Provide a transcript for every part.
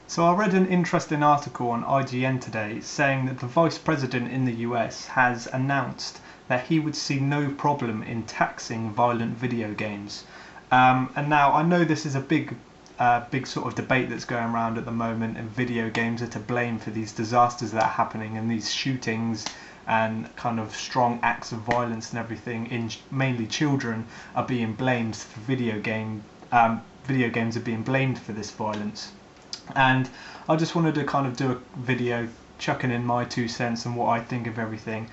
So I read an interesting article on IGN today saying that the Vice President in the US has announced that he would see no problem in taxing violent video games. And now I know this is a big sort of debate that's going around at the moment, and video games are to blame for these disasters that are happening and these shootings and kind of strong acts of violence and everything in mainly children are being blamed for video games are being blamed for this violence. And I just wanted to kind of do a video chucking in my 2 cents and what I think of everything.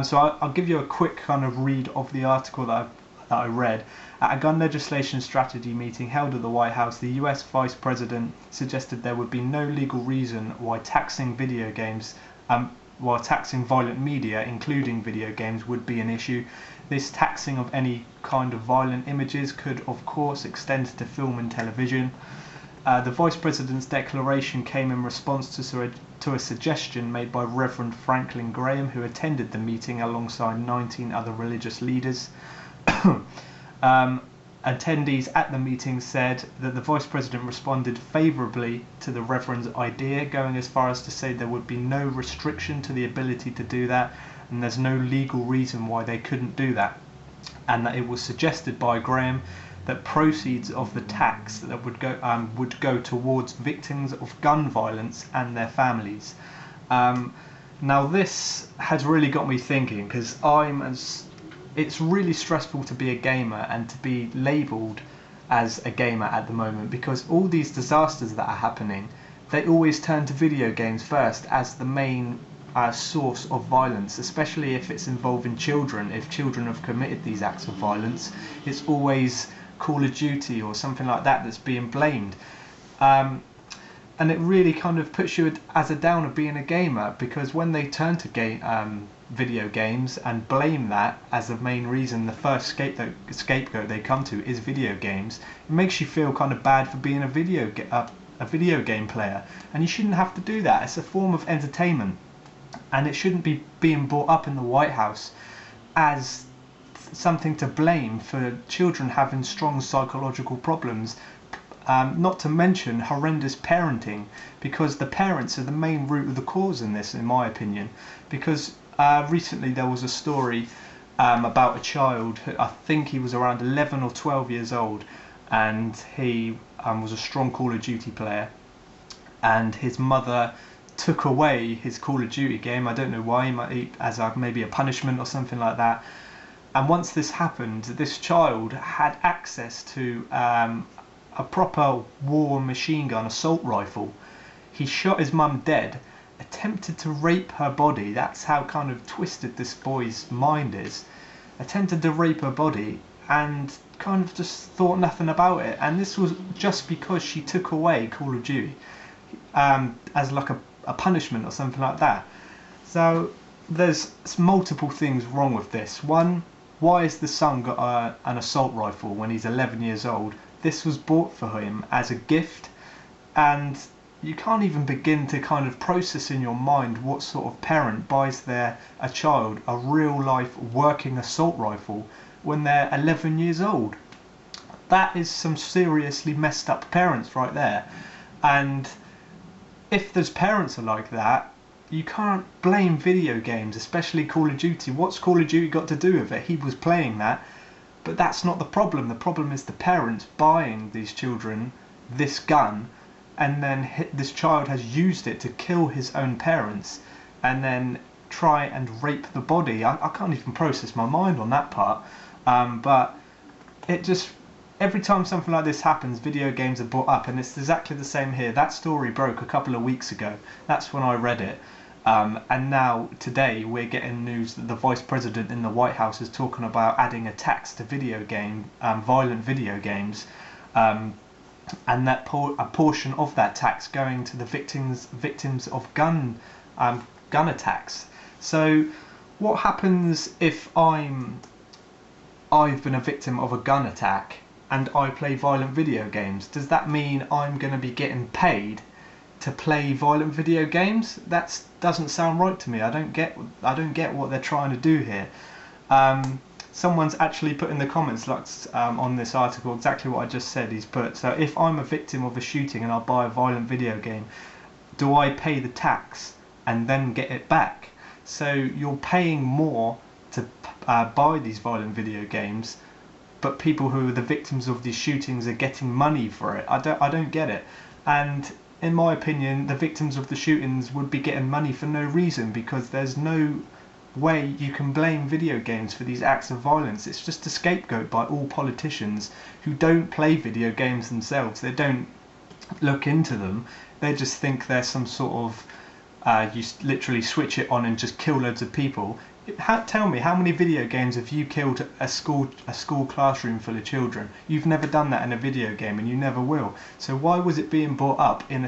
So I'll give you a quick kind of read of the article that I read. At a gun legislation strategy meeting held at the White House, the US Vice President suggested there would be no legal reason why taxing video games, while taxing violent media, including video games, would be an issue. This taxing of any kind of violent images could, of course, extend to film and television. The Vice President's declaration came in response to a suggestion made by Reverend Franklin Graham, who attended the meeting alongside 19 other religious leaders. Attendees at the meeting said that the Vice President responded favourably to the Reverend's idea, going as far as to say there would be no restriction to the ability to do that, and there's no legal reason why they couldn't do that, and that it was suggested by Graham that proceeds of the tax that would go towards victims of gun violence and their families. Now this has really got me thinking, because it's really stressful to be a gamer and to be labelled as a gamer at the moment, because all these disasters that are happening, they always turn to video games first as the main source of violence, especially if it's involving children. If children have committed these acts of violence, it's always Call of Duty or something like that that's being blamed, and it really kind of puts you as a downer being a gamer, because when they turn to video games and blame that as the main reason, the first scapegoat they come to is video games, it makes you feel kind of bad for being a video game player, and you shouldn't have to do that. It's a form of entertainment, and it shouldn't be being brought up in the White House as something to blame for children having strong psychological problems, not to mention horrendous parenting, because the parents are the main root of the cause in this, in my opinion. Because recently there was a story about a child who, I think he was around 11 or 12 years old, and he was a strong Call of Duty player, and his mother took away his Call of Duty game. I don't know why, as maybe a punishment or something like that. And once this happened, this child had access to a proper war machine gun assault rifle. He shot his mum dead, attempted to rape her body. That's how kind of twisted this boy's mind is. Attempted to rape her body and kind of just thought nothing about it. And this was just because she took away Call of Duty as like a punishment or something like that. So there's multiple things wrong with this. One, why has the son got an assault rifle when he's 11 years old? This was bought for him as a gift, and you can't even begin to kind of process in your mind what sort of parent buys a child a real life working assault rifle when they're 11 years old. That is some seriously messed up parents right there. And if those parents are like that, you can't blame video games, especially Call of Duty. What's Call of Duty got to do with it? He was playing that, but that's not the problem. The problem is the parents buying these children this gun, and then this child has used it to kill his own parents and then try and rape the body. I can't even process my mind on that part, but it just, every time something like this happens, video games are brought up, and it's exactly the same here. That story broke a couple of weeks ago. That's when I read it. And now, today, we're getting news that the Vice President in the White House is talking about adding a tax to violent video games, and that a portion of that tax going to the victims of gun attacks. So, what happens if I've been a victim of a gun attack and I play violent video games? Does that mean I'm going to be getting paid to play violent video games? That doesn't sound right to me. I don't get what they're trying to do here. someone's actually put in the comments, like on this article, exactly what I just said. He's put, so if I'm a victim of a shooting and I buy a violent video game, do I pay the tax and then get it back? So you're paying more to buy these violent video games, but people who are the victims of these shootings are getting money for it. I don't get it. And in my opinion, the victims of the shootings would be getting money for no reason, because there's no way you can blame video games for these acts of violence. It's just a scapegoat by all politicians who don't play video games themselves. They don't look into them. They just think there's some sort of you literally switch it on and just kill loads of people. Tell me, how many video games have you killed a school classroom full of children? You've never done that in a video game, and you never will. So why was it being brought up in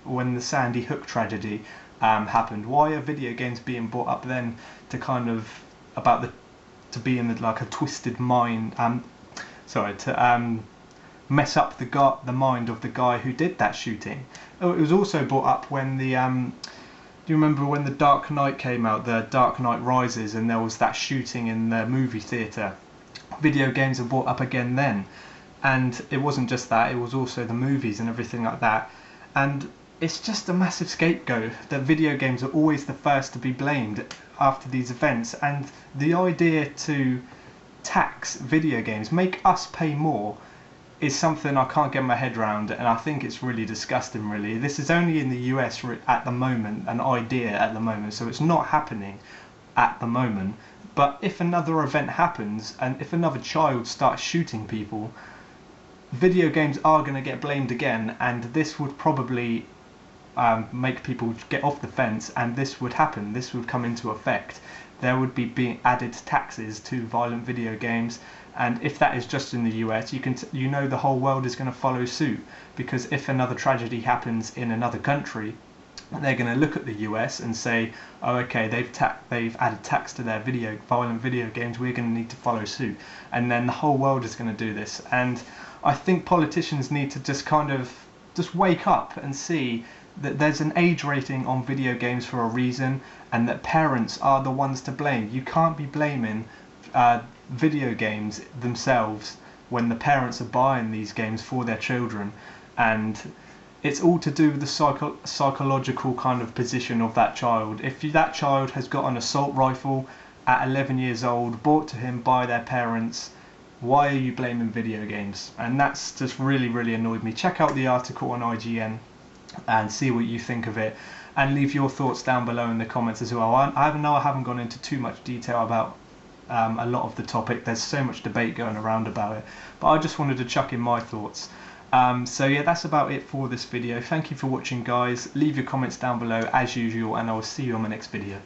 when the Sandy Hook tragedy happened? Why are video games being brought up then to kind of to be in like a twisted mind? To mess up the mind of the guy who did that shooting. Oh, it was also brought up when the do you remember when the Dark Knight came out, the Dark Knight Rises, and there was that shooting in the movie theatre? Video games are brought up again then, and it wasn't just that, it was also the movies and everything like that. And it's just a massive scapegoat that video games are always the first to be blamed after these events. And the idea to tax video games, make us pay more, is something I can't get my head around, and I think it's really disgusting, really. This is only in the US at the moment, an idea at the moment, so it's not happening at the moment. But if another event happens, and if another child starts shooting people, video games are going to get blamed again, and this would probably make people get off the fence, and this would happen, this would come into effect. There would be being added taxes to violent video games, and if that is just in the US, you know the whole world is going to follow suit, because if another tragedy happens in another country, they're going to look at the US and say, oh, okay, they've added tax to their violent video games, we're going to need to follow suit, and then the whole world is going to do this. And I think politicians need to just wake up and see that there's an age rating on video games for a reason, and that parents are the ones to blame. You can't be blaming video games themselves when the parents are buying these games for their children, and it's all to do with the psychological kind of position of that child. If that child has got an assault rifle at 11 years old, bought to him by their parents, why are you blaming video games? And that's just really, really annoyed me. Check out the article on IGN and see what you think of it, and leave your thoughts down below in the comments as well. I haven't gone into too much detail about a lot of the topic. There's so much debate going around about it, but I just wanted to chuck in my thoughts. So yeah, that's about it for this video. Thank you for watching, guys. Leave your comments down below as usual, and I will see you on my next video.